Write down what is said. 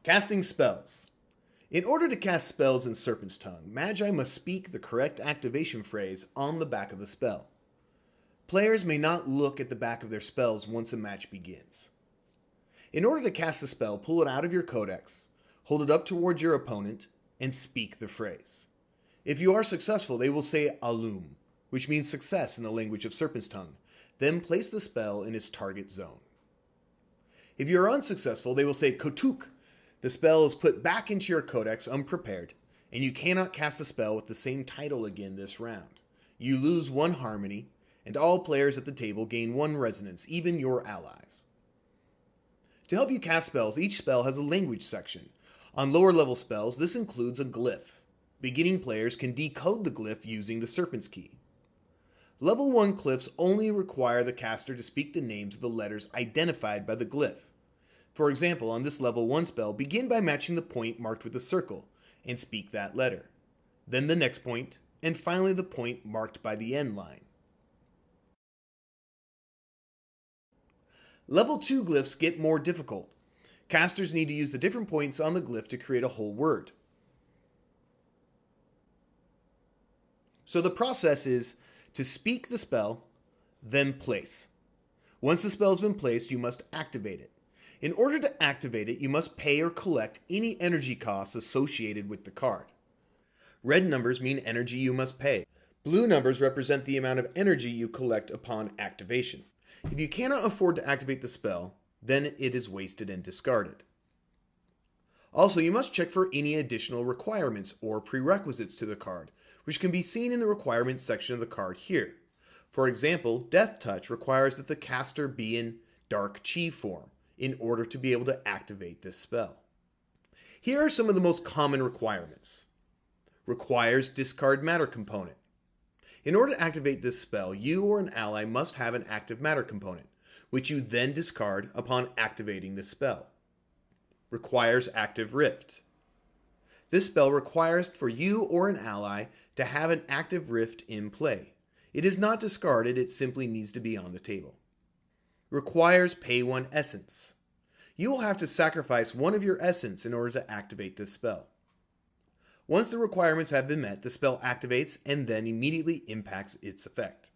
Casting spells. In order to cast spells in Serpent's Tongue, Magi must speak the correct activation phrase on the back of the spell. Players may not look at the back of their spells once a match begins. In order to cast a spell, pull it out of your codex, hold it up towards your opponent, and speak the phrase. If you are successful, they will say Alum, which means success in the language of Serpent's Tongue, then place the spell in its target zone. If you are unsuccessful, they will say Kotuk. The spell is put back into your codex unprepared, and you cannot cast a spell with the same title again this round. You lose 1 harmony, and all players at the table gain 1 resonance, even your allies. To help you cast spells, each spell has a language section. On lower level spells, this includes a glyph. Beginning players can decode the glyph using the Serpent's Key. Level 1 glyphs only require the caster to speak the names of the letters identified by the glyph. For example, on this level 1 spell, begin by matching the point marked with a circle, and speak that letter. Then the next point, and finally the point marked by the end line. Level 2 glyphs get more difficult. Casters need to use the different points on the glyph to create a whole word. So the process is to speak the spell, then place. Once the spell has been placed, you must activate it. In order to activate it, you must pay or collect any energy costs associated with the card. Red numbers mean energy you must pay. Blue numbers represent the amount of energy you collect upon activation. If you cannot afford to activate the spell, then it is wasted and discarded. Also, you must check for any additional requirements or prerequisites to the card, which can be seen in the requirements section of the card here. For example, Death Touch requires that the caster be in Dark Chi form in order to be able to activate this spell. Here are some of the most common requirements. Requires discard matter component. In order to activate this spell, you or an ally must have an active matter component, which you then discard upon activating this spell. Requires active rift. This spell requires for you or an ally to have an active rift in play. It is not discarded, it simply needs to be on the table. Requires pay 1 essence. You will have to sacrifice 1 of your essence in order to activate this spell. Once the requirements have been met, the spell activates and then immediately impacts its effect.